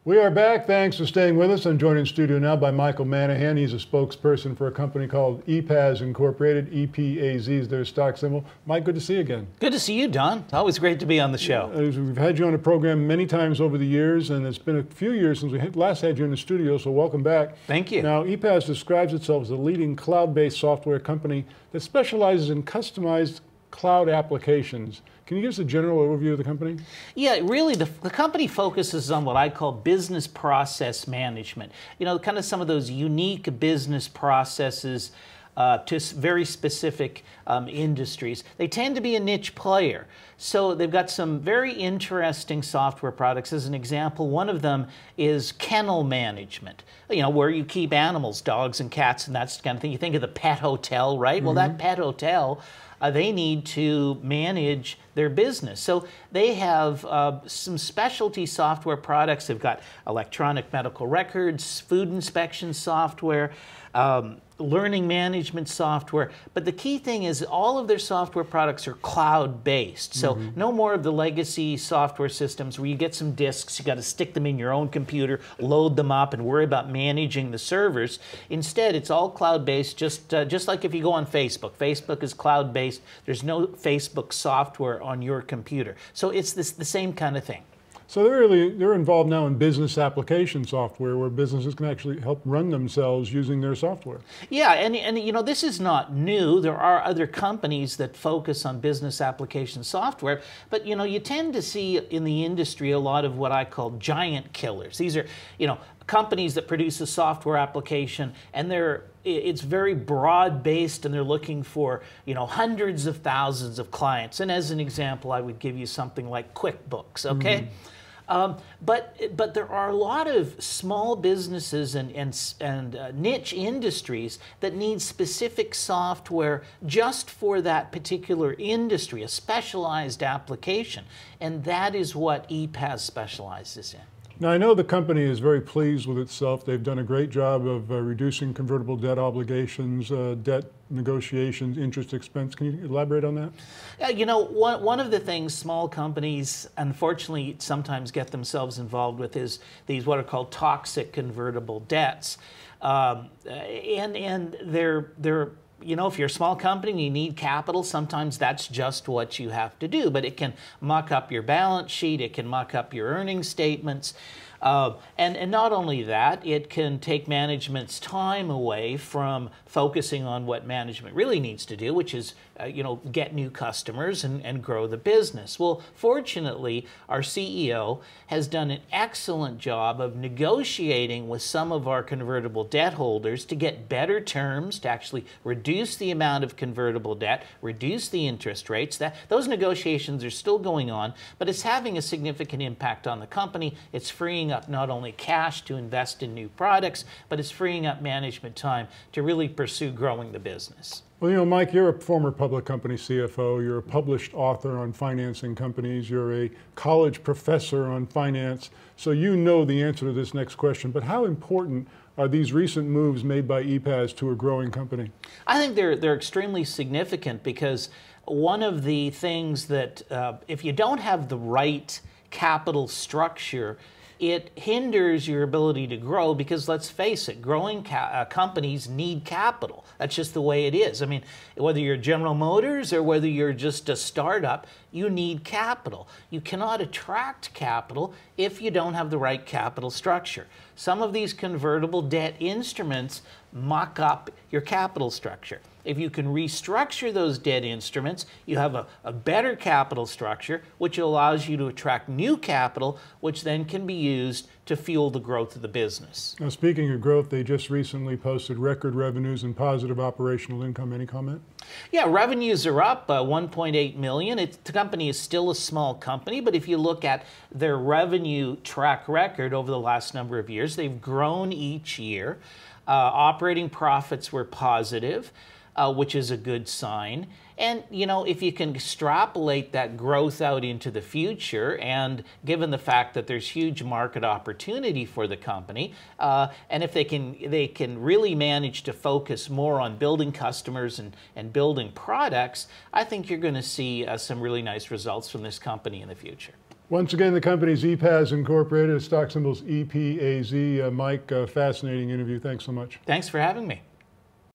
We are back. Thanks for staying with us. I'm joined in studio now by Michael Manahan. He's a spokesperson for a company called EPAZ Incorporated. EPAZ is their stock symbol. Mike, good to see you again. Good to see you, Don. It's always great to be on the show. We've had you on the program many times over the years, and it's been a few years since we last had you in the studio, so welcome back. Thank you. Now, EPAZ describes itself as a leading cloud-based software company that specializes in customized cloud applications. Can you give us a general overview of the company? Yeah, really, the company focuses on what I call business process management. You know, kind of some of those unique business processes to very specific industries. They tend to be a niche player. So they've got some very interesting software products. As an example, one of them is kennel management. You know, where you keep animals, dogs and cats and that kind of thing. You think of the pet hotel, right? Well, that pet hotel, they need to manage their business. So they have some specialty software products. They've got electronic medical records, food inspection software, learning management software. But the key thing is all of their software products are cloud-based. So no more of the legacy software systems where you get some disks, you got to stick them in your own computer, load them up, and worry about managing the servers. Instead, it's all cloud-based, just like if you go on Facebook. Facebook is cloud-based. There's no Facebook software on your computer. So it's the same kind of thing. So they're involved now in business application software where businesses can actually help run themselves using their software. Yeah, and you know, this is not new. There are other companies that focus on business application software, but you know, you tend to see in the industry a lot of what I call giant killers. These are, you know, companies that produce a software application and it's very broad-based and they're looking for, you know, hundreds of thousands of clients. And as an example, I would give you something like QuickBooks, okay? But there are a lot of small businesses and niche industries that need specific software just for that particular industry, a specialized application. And that is what EPAZ specializes in. Now, I know the company is very pleased with itself. They've done a great job of reducing convertible debt obligations, debt negotiations, interest expense. Can you elaborate on that? You know, one of the things small companies, unfortunately, sometimes get themselves involved with is these what are called toxic convertible debts. And they're you know, if you're a small company and you need capital, sometimes that's just what you have to do. But it can muck up your balance sheet, it can muck up your earnings statements. And not only that, it can take management's time away from focusing on what management really needs to do, which is, you know, get new customers and grow the business. Well, fortunately, our CEO has done an excellent job of negotiating with some of our convertible debt holders to get better terms, to actually reduce the amount of convertible debt, reduce the interest rates. Those negotiations are still going on, but it's having a significant impact on the company. It's freeing up not only cash to invest in new products, but it's freeing up management time to really pursue growing the business. Well, you know, Mike, you're a former public company CFO. You're a published author on financing companies. You're a college professor on finance. So you know the answer to this next question. But how important are these recent moves made by EPAZ to a growing company? I think they're extremely significant because one of the things that if you don't have the right capital structure, it hinders your ability to grow because, let's face it, growing companies need capital. That's just the way it is. I mean, whether you're General Motors or whether you're just a startup, you need capital. You cannot attract capital if you don't have the right capital structure. Some of these convertible debt instruments muck up your capital structure. If you can restructure those debt instruments, you have a better capital structure, which allows you to attract new capital, which then can be used to fuel the growth of the business. Now, speaking of growth, they just recently posted record revenues and positive operational income. Any comment? Yeah, revenues are up 1.8 million. The company is still a small company, but if you look at their revenue track record over the last number of years, they've grown each year. Operating profits were positive, which is a good sign. And, you know, if you can extrapolate that growth out into the future, and given the fact that there's huge market opportunity for the company, and if they can really manage to focus more on building customers and building products, I think you're going to see some really nice results from this company in the future. Once again, the company's EPAZ Incorporated, stock symbol's EPAZ. Mike, fascinating interview. Thanks so much. Thanks for having me.